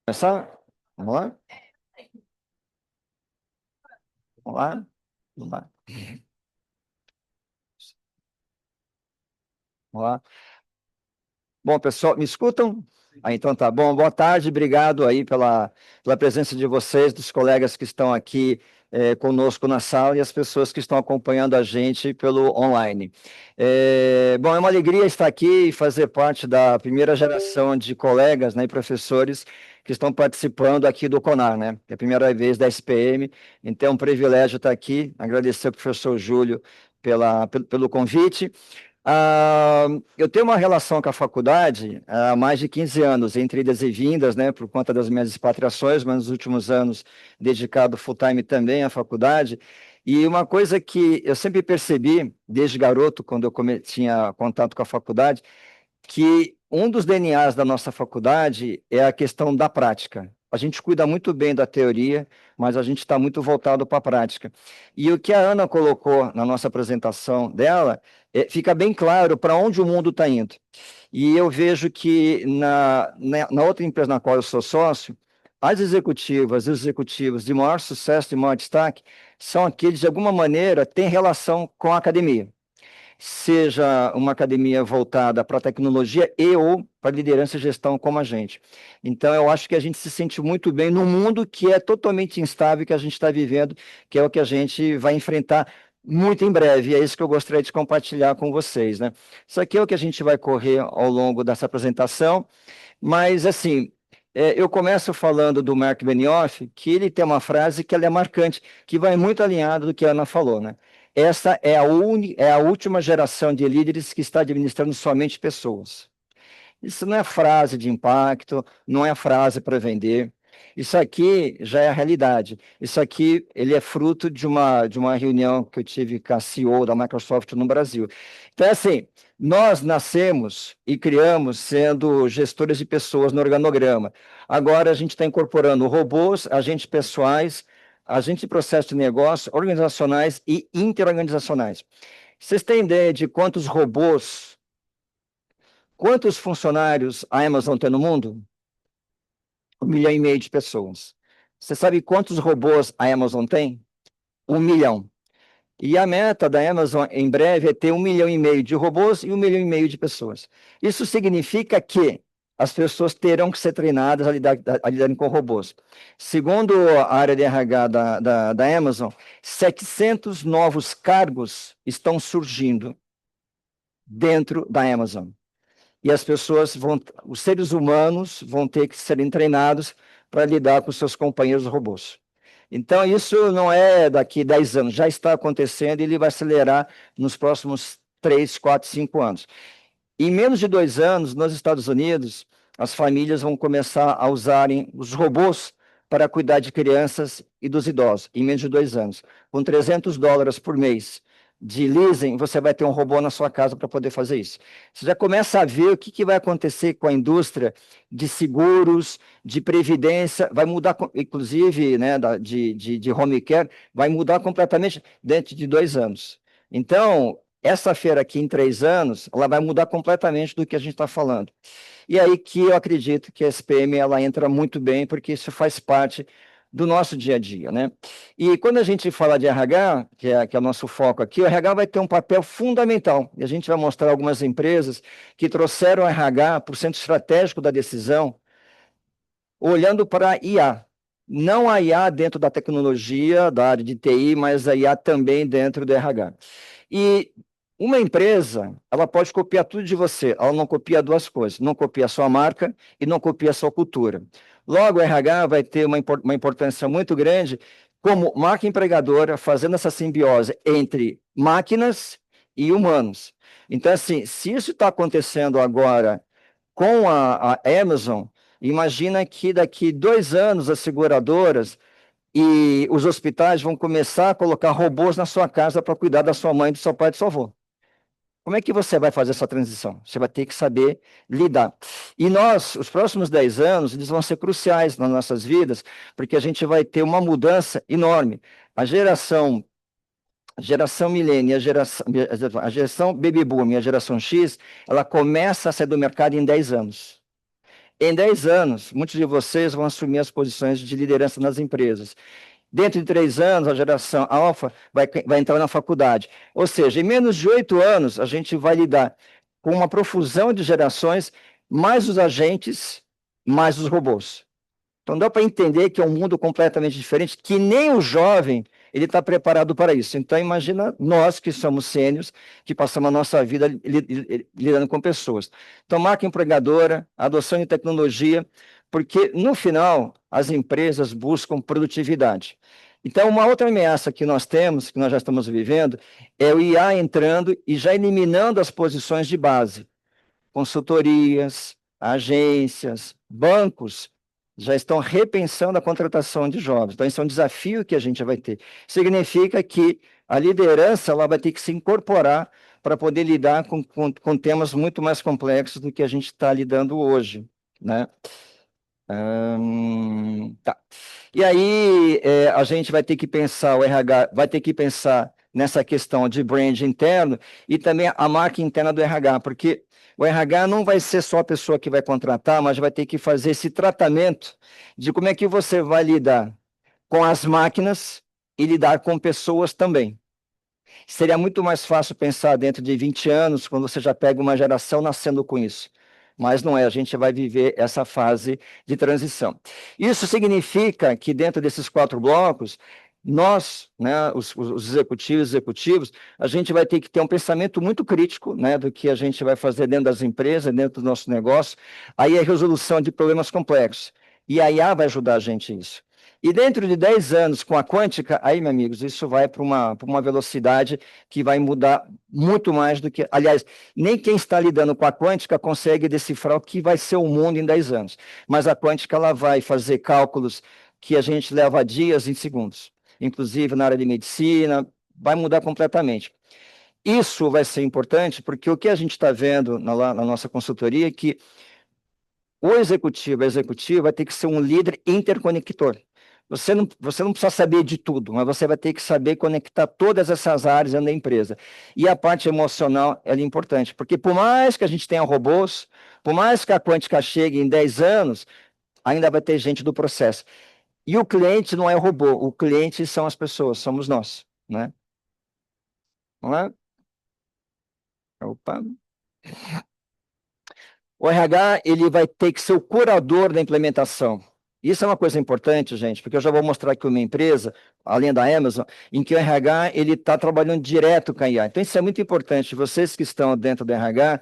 Começar? Vamos lá? Vamos lá? Vamos lá. Vamos lá. Bom, pessoal, me escutam? Ah, então tá bom. Boa tarde, obrigado aí pela presença de vocês, dos colegas que estão aqui conosco na sala e as pessoas que estão acompanhando a gente pelo online. Bom, é uma alegria estar aqui e fazer parte da primeira geração de colegas, né, e professores que estão participando aqui do CONAR, né? É a primeira vez da SPM, então é um privilégio estar aqui. Agradecer ao professor Júlio pelo convite. Eu tenho uma relação com a faculdade há mais de 15 anos, entre idas e vindas, né, por conta das minhas expatriações, mas nos últimos anos dedicado full-time também à faculdade. E uma coisa que eu sempre percebi, desde garoto, quando eu tinha contato com a faculdade, que um dos DNAs da nossa faculdade é a questão da prática. A gente cuida muito bem da teoria, mas a gente está muito voltado para a prática. E o que a Ana colocou na nossa apresentação dela, fica bem claro para onde o mundo está indo. E eu vejo que na outra empresa na qual eu sou sócio, as executivas e os executivos de maior sucesso, de maior destaque, são aqueles, que, de alguma maneira, têm relação com a academia, seja uma academia voltada para a tecnologia e ou para liderança e gestão como a gente. Então, eu acho que a gente se sente muito bem num mundo que é totalmente instável, que a gente está vivendo, que é o que a gente vai enfrentar muito em breve. E é isso que eu gostaria de compartilhar com vocês, né? Isso aqui é o que a gente vai correr ao longo dessa apresentação, mas, assim, eu começo falando do Mark Benioff, que ele tem uma frase que ela é marcante, que vai muito alinhado do que a Ana falou, né? Essa é a última geração de líderes que está administrando somente pessoas. Isso não é frase de impacto, não é frase para vender. Isso aqui já é a realidade. Isso aqui ele é fruto de uma reunião que eu tive com a CEO da Microsoft no Brasil. Então, é assim, nós nascemos e criamos sendo gestores de pessoas no organograma. Agora a gente está incorporando robôs, agentes pessoais, agentes de processo de negócio, organizacionais e interorganizacionais. Vocês têm ideia de quantos funcionários a Amazon tem no mundo? 1,5 milhão de pessoas. Você sabe quantos robôs a Amazon tem? 1 milhão. E a meta da Amazon em breve é ter 1,5 milhão de robôs e 1,5 milhão de pessoas. Isso significa que as pessoas terão que ser treinadas a lidarem com robôs. Segundo a área de RH da Amazon, 700 novos cargos estão surgindo dentro da Amazon. E as pessoas os seres humanos vão ter que serem treinados para lidar com seus companheiros robôs. Então, isso não é daqui 10 anos, já está acontecendo e ele vai acelerar nos próximos 3, 4, 5 anos. Em menos de 2 anos, nos Estados Unidos, as famílias vão começar a usarem os robôs para cuidar de crianças e dos idosos, em menos de 2 anos, com $300 por mês. de leasing, você vai ter um robô na sua casa para poder fazer isso. Você já começa a ver o que vai acontecer com a indústria de seguros, de previdência, vai mudar, inclusive, né, de home care, vai mudar completamente dentro de 2 anos. Então, essa feira aqui, em 3 anos, ela vai mudar completamente do que a gente está falando. E aí que eu acredito que a SPM ela entra muito bem, porque isso faz parte do nosso dia a dia, né? E quando a gente fala de RH, que é o nosso foco aqui, o RH vai ter um papel fundamental. E a gente vai mostrar algumas empresas que trouxeram o RH para o centro estratégico da decisão, olhando para a IA. Não a IA dentro da tecnologia, da área de TI, mas a IA também dentro do RH. E uma empresa, ela pode copiar tudo de você, ela não copia duas coisas, não copia a sua marca e não copia a sua cultura. Logo, o RH vai ter uma importância muito grande como marca empregadora, fazendo essa simbiose entre máquinas e humanos. Então, assim, se isso está acontecendo agora com a Amazon, imagina que daqui 2 anos as seguradoras e os hospitais vão começar a colocar robôs na sua casa para cuidar da sua mãe, do seu pai e do seu avô. Como é que você vai fazer essa transição? Você vai ter que saber lidar. E nós, os próximos 10 anos, eles vão ser cruciais nas nossas vidas, porque a gente vai ter uma mudança enorme. A geração milênio, a geração baby boom e a geração X, ela começa a sair do mercado em 10 anos. Em 10 anos, muitos de vocês vão assumir as posições de liderança nas empresas. Dentro de 3 anos, a geração alfa vai entrar na faculdade. Ou seja, em menos de 8 anos, a gente vai lidar com uma profusão de gerações, mais os agentes, mais os robôs. Então, dá para entender que é um mundo completamente diferente, que nem o jovem ele está preparado para isso. Então, imagina nós que somos sênios, que passamos a nossa vida lidando com pessoas. Então, marca empregadora, adoção de tecnologia, porque, no final, as empresas buscam produtividade. Então, uma outra ameaça que nós temos, que nós já estamos vivendo, é o IA entrando e já eliminando as posições de base. Consultorias, agências, bancos já estão repensando a contratação de jovens. Então, esse é um desafio que a gente vai ter. Significa que a liderança ela vai ter que se incorporar para poder lidar com temas muito mais complexos do que a gente está lidando hoje, né? Tá. E aí, a gente vai ter que pensar, o RH vai ter que pensar nessa questão de brand interno e também a marca interna do RH, porque o RH não vai ser só a pessoa que vai contratar, mas vai ter que fazer esse tratamento de como é que você vai lidar com as máquinas e lidar com pessoas também. Seria muito mais fácil pensar dentro de 20 anos, quando você já pega uma geração nascendo com isso. Mas não é, a gente vai viver essa fase de transição. Isso significa que dentro desses 4 blocos, nós, né, os executivos, a gente vai ter que ter um pensamento muito crítico, né, do que a gente vai fazer dentro das empresas, dentro do nosso negócio. Aí a resolução de problemas complexos. E a IA vai ajudar a gente nisso. E dentro de 10 anos, com a quântica, aí, meus amigos, isso vai para uma velocidade que vai mudar muito mais do que. Aliás, nem quem está lidando com a quântica consegue decifrar o que vai ser o mundo em 10 anos. Mas a quântica ela vai fazer cálculos que a gente leva dias em segundos. Inclusive na área de medicina, vai mudar completamente. Isso vai ser importante porque o que a gente está vendo na nossa consultoria é que o executivo, a executiva, vai ter que ser um líder interconector. Você não precisa saber de tudo, mas você vai ter que saber conectar todas essas áreas dentro da empresa. E a parte emocional é importante, porque por mais que a gente tenha robôs, por mais que a quântica chegue em 10 anos, ainda vai ter gente do processo. E o cliente não é o robô, o cliente são as pessoas, somos nós, né? Vamos lá? Opa. O RH, ele vai ter que ser o curador da implementação. Isso é uma coisa importante, gente, porque eu já vou mostrar aqui uma empresa, além da Amazon, em que o RH ele está trabalhando direto com a IA. Então, isso é muito importante. Vocês que estão dentro do RH,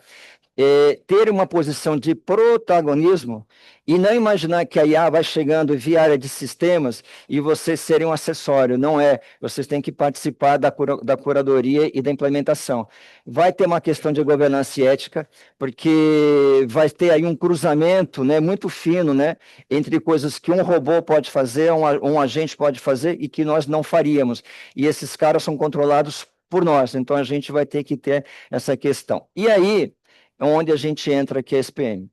ter uma posição de protagonismo e não imaginar que a IA vai chegando via área de sistemas e vocês serem um acessório. Não é. Vocês têm que participar da curadoria e da implementação. Vai ter uma questão de governança e ética, porque vai ter aí um cruzamento, né, muito fino, né, entre coisas que um robô pode fazer, um agente pode fazer e que nós não faríamos. E esses caras são controlados por nós. Então, a gente vai ter que ter essa questão. E aí, é onde a gente entra aqui, a SPM.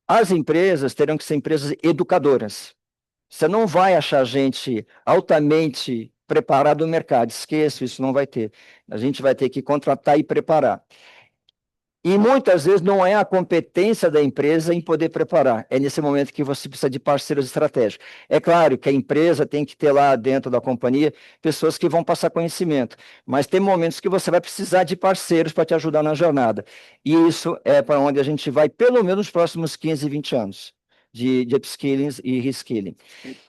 As empresas terão que ser empresas educadoras. Você não vai achar gente altamente preparada no mercado. Esqueça, isso não vai ter. A gente vai ter que contratar e preparar. E muitas vezes não é a competência da empresa em poder preparar. É nesse momento que você precisa de parceiros estratégicos. É claro que a empresa tem que ter lá dentro da companhia pessoas que vão passar conhecimento, mas tem momentos que você vai precisar de parceiros para te ajudar na jornada. E isso é para onde a gente vai, pelo menos nos próximos 15, 20 anos, de upskilling e reskilling.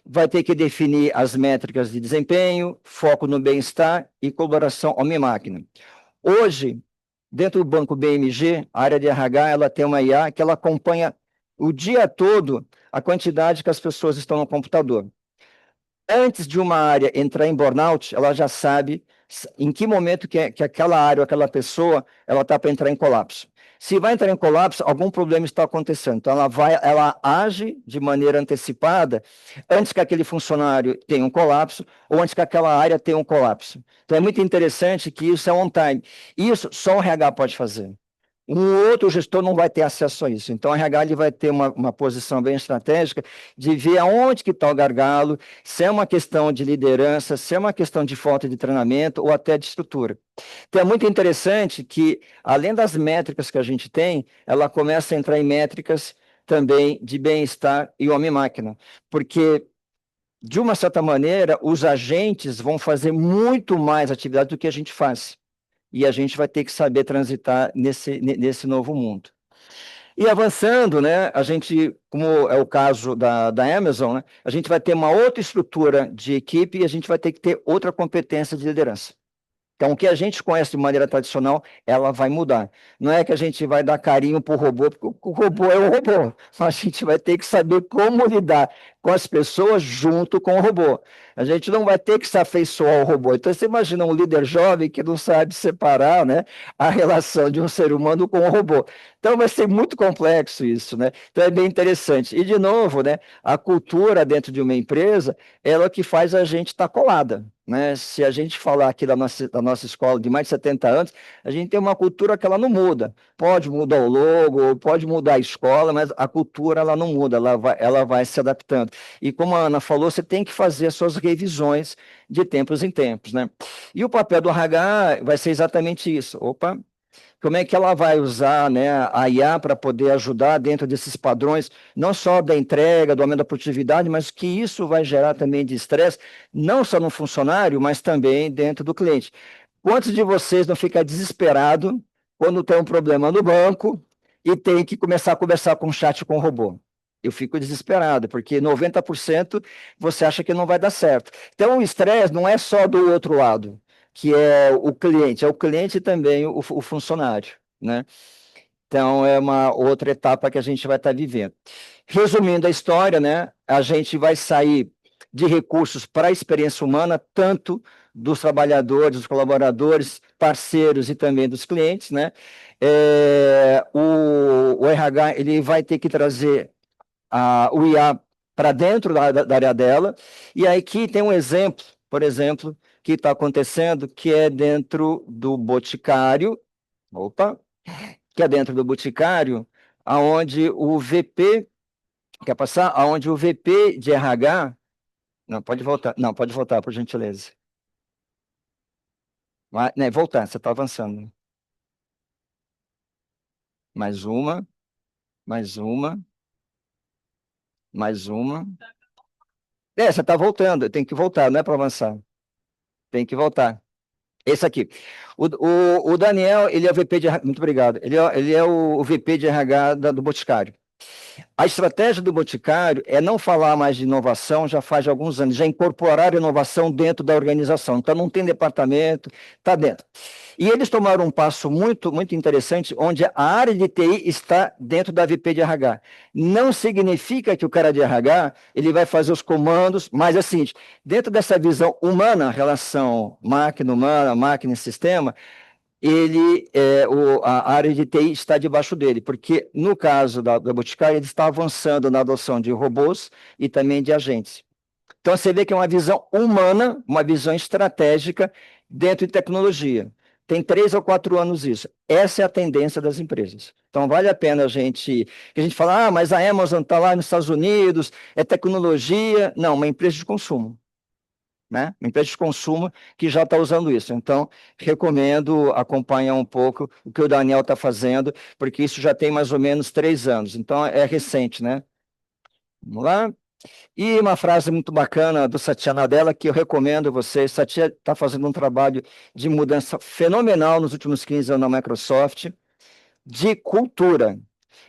Vai ter que definir as métricas de desempenho, foco no bem-estar e colaboração homem-máquina. Hoje, dentro do banco BMG, a área de RH, ela tem uma IA que ela acompanha o dia todo a quantidade que as pessoas estão no computador. Antes de uma área entrar em burnout, ela já sabe em que momento que aquela área ou aquela pessoa ela está para entrar em colapso. Se vai entrar em colapso, algum problema está acontecendo. Então, ela age de maneira antecipada antes que aquele funcionário tenha um colapso ou antes que aquela área tenha um colapso. Então, é muito interessante que isso é on time. Isso só o RH pode fazer. Um outro gestor não vai ter acesso a isso. Então, o RH ele vai ter uma posição bem estratégica de ver aonde que está o gargalo, se é uma questão de liderança, se é uma questão de falta de treinamento ou até de estrutura. Então, é muito interessante que, além das métricas que a gente tem, ela começa a entrar em métricas também de bem-estar e homem-máquina, porque, de uma certa maneira, os agentes vão fazer muito mais atividade do que a gente faz. E a gente vai ter que saber transitar nesse novo mundo. E avançando, né, a gente, como é o caso da Amazon, né, a gente vai ter uma outra estrutura de equipe e a gente vai ter que ter outra competência de liderança. Então, o que a gente conhece de maneira tradicional, ela vai mudar. Não é que a gente vai dar carinho para o robô, porque o robô é o robô. A gente vai ter que saber como lidar com as pessoas junto com o robô. A gente não vai ter que se afeiçoar ao robô. Então, você imagina um líder jovem que não sabe separar, né, a relação de um ser humano com o robô. Então, vai ser muito complexo isso, né? Então, é bem interessante. E, de novo, né, a cultura dentro de uma empresa, ela que faz a gente estar colada. Né? Se a gente falar aqui da nossa escola de mais de 70 anos, a gente tem uma cultura que ela não muda. Pode mudar o logo, pode mudar a escola, mas a cultura ela não muda, ela vai se adaptando. E como a Ana falou, você tem que fazer as suas revisões de tempos em tempos. Né? E o papel do RH vai ser exatamente isso. Opa, como é que ela vai usar, né, a IA para poder ajudar dentro desses padrões, não só da entrega, do aumento da produtividade, mas que isso vai gerar também de estresse, não só no funcionário, mas também dentro do cliente. Quantos de vocês não ficam desesperados quando tem um problema no banco e tem que começar a conversar com o chat com o robô? Eu fico desesperado, porque 90% você acha que não vai dar certo. Então, o estresse não é só do outro lado, que é o cliente e também o funcionário, né? Então, é uma outra etapa que a gente vai estar vivendo. Resumindo a história, né? A gente vai sair de recursos para a experiência humana, tanto dos trabalhadores, dos colaboradores, parceiros e também dos clientes, né? O RH ele vai ter que trazer o IA para dentro da área dela, e aí aqui tem um exemplo, por exemplo, que está acontecendo, que é dentro do Boticário, opa, que é dentro do Boticário, aonde o VP, quer passar? Aonde o VP de RH, não, pode voltar, por gentileza. Né, voltar, você está avançando. Mais uma, mais uma, mais uma. Você está voltando, tem que voltar, não é para avançar. Tem que voltar. Esse aqui. O Daniel, ele é o VP de RH, muito obrigado. Ele é o VP de RH do Boticário. A estratégia do Boticário é não falar mais de inovação já faz alguns anos, já incorporar a inovação dentro da organização. Então, não tem departamento, está dentro. E eles tomaram um passo muito, muito interessante, onde a área de TI está dentro da VP de RH. Não significa que o cara de RH ele vai fazer os comandos, mas assim, dentro dessa visão humana, relação máquina humana, máquina e sistema, a área de TI está debaixo dele, porque no caso da Boticário, ele está avançando na adoção de robôs e também de agentes. Então, você vê que é uma visão humana, uma visão estratégica dentro de tecnologia. Tem 3 ou 4 anos isso. Essa é a tendência das empresas. Então, vale a pena que a gente fala, mas a Amazon está lá nos Estados Unidos, é tecnologia. Não, uma empresa de consumo, né? Uma empresa de consumo que já está usando isso. Então, recomendo acompanhar um pouco o que o Daniel está fazendo, porque isso já tem mais ou menos 3 anos. Então, é recente, né? Vamos lá. E uma frase muito bacana do Satya Nadella que eu recomendo a vocês. Satya está fazendo um trabalho de mudança fenomenal nos últimos 15 anos na Microsoft, de cultura.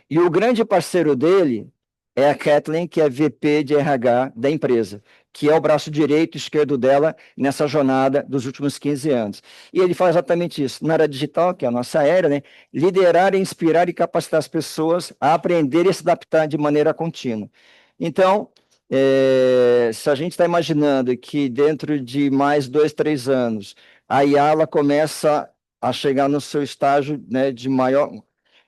E o grande parceiro dele é a Kathleen, que é VP de RH da empresa, que é o braço direito e esquerdo dela nessa jornada dos últimos 15 anos. E ele fala exatamente isso. Na área digital, que é a nossa área, né? Liderar, inspirar e capacitar as pessoas a aprender e se adaptar de maneira contínua. Então, se a gente está imaginando que dentro de mais 2, 3 anos, a IA começa a chegar no seu estágio, né, de maior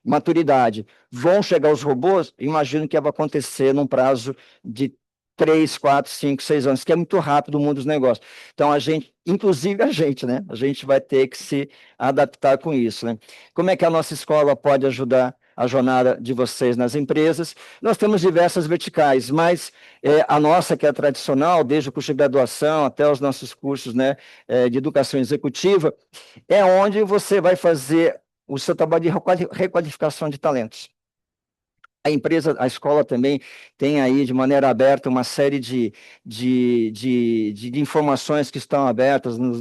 maturidade, vão chegar os robôs, imagino que vai acontecer num prazo de 3, 4, 5, 6 anos, que é muito rápido o mundo dos negócios. Então, a gente, inclusive a gente, né? A gente vai ter que se adaptar com isso, né? Como é que a nossa escola pode ajudar a jornada de vocês nas empresas? Nós temos diversas verticais, mas a nossa, que é a tradicional, desde o curso de graduação até os nossos cursos, né, de educação executiva, é onde você vai fazer o seu trabalho de requalificação de talentos. A empresa, a escola também tem aí de maneira aberta uma série de informações que estão abertas no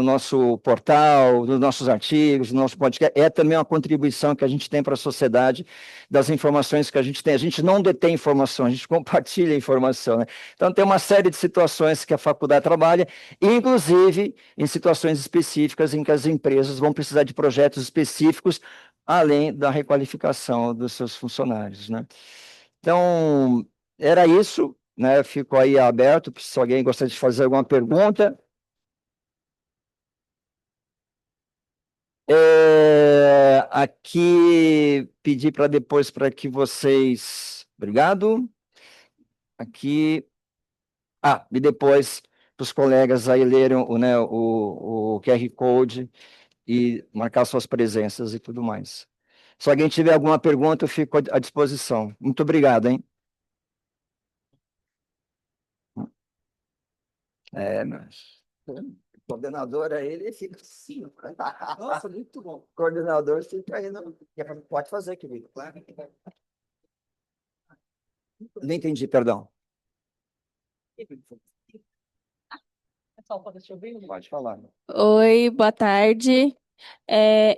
nosso portal, nos nossos artigos, no nosso podcast. É também uma contribuição que a gente tem para a sociedade das informações que a gente tem. A gente não detém informação, a gente compartilha informação, né? Então, tem uma série de situações que a faculdade trabalha, inclusive em situações específicas em que as empresas vão precisar de projetos específicos além da requalificação dos seus funcionários, né? Então, era isso, né? Fico aí aberto, se alguém gostaria de fazer alguma pergunta. Aqui, pedi para depois para que vocês... Obrigado. Aqui... e depois para os colegas aí lerem né, o QR Code e marcar suas presenças e tudo mais. Se alguém tiver alguma pergunta, eu fico à disposição. Muito obrigado, hein? Mas o coordenador aí, ele fica assim. Nossa, muito bom. O coordenador fica aí. Pode fazer, querido. Claro. Não entendi, perdão. Pode falar. Oi, boa tarde.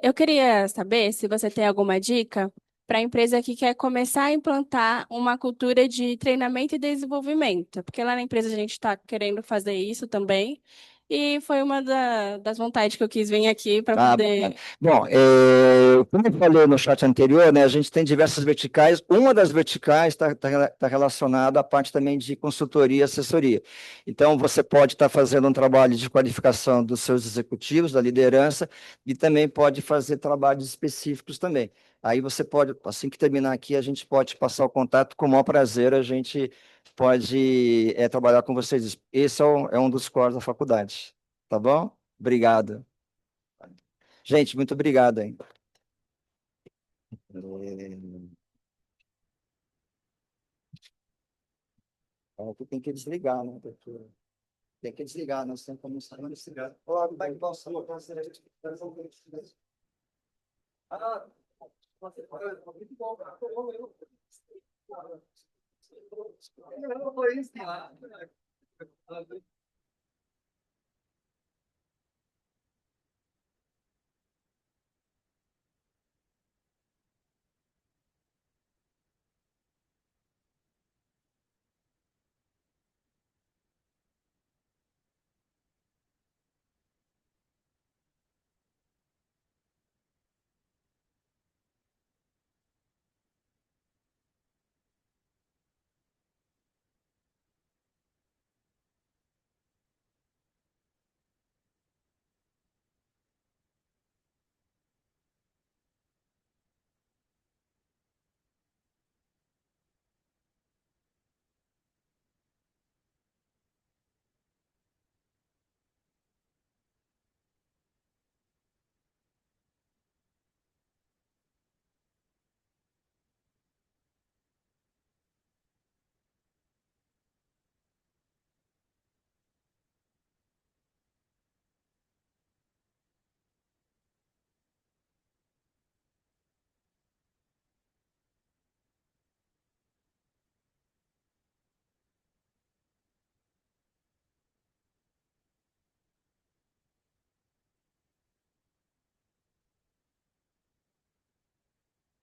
Eu queria saber se você tem alguma dica para a empresa que quer começar a implantar uma cultura de treinamento e desenvolvimento, porque lá na empresa a gente está querendo fazer isso também, e foi uma das vontades que eu quis vir aqui para Bacana. poder. Bom, como eu falei no chat anterior, né, a gente tem diversas verticais. Uma das verticais está relacionada à parte também de consultoria e assessoria. Então, você pode estar fazendo um trabalho de qualificação dos seus executivos, da liderança, e também pode fazer trabalhos específicos também. Aí você pode, assim que terminar aqui, a gente pode passar o contato, com o maior prazer, a gente pode trabalhar com vocês. Esse é um dos cores da faculdade. Tá bom? Obrigado. Gente, muito obrigado, hein? Aqui tem que desligar, né? Tem que desligar, nós temos como estar desligado. Olá, como é que posso? Ah, muito bom, cara. Foi isso, lá.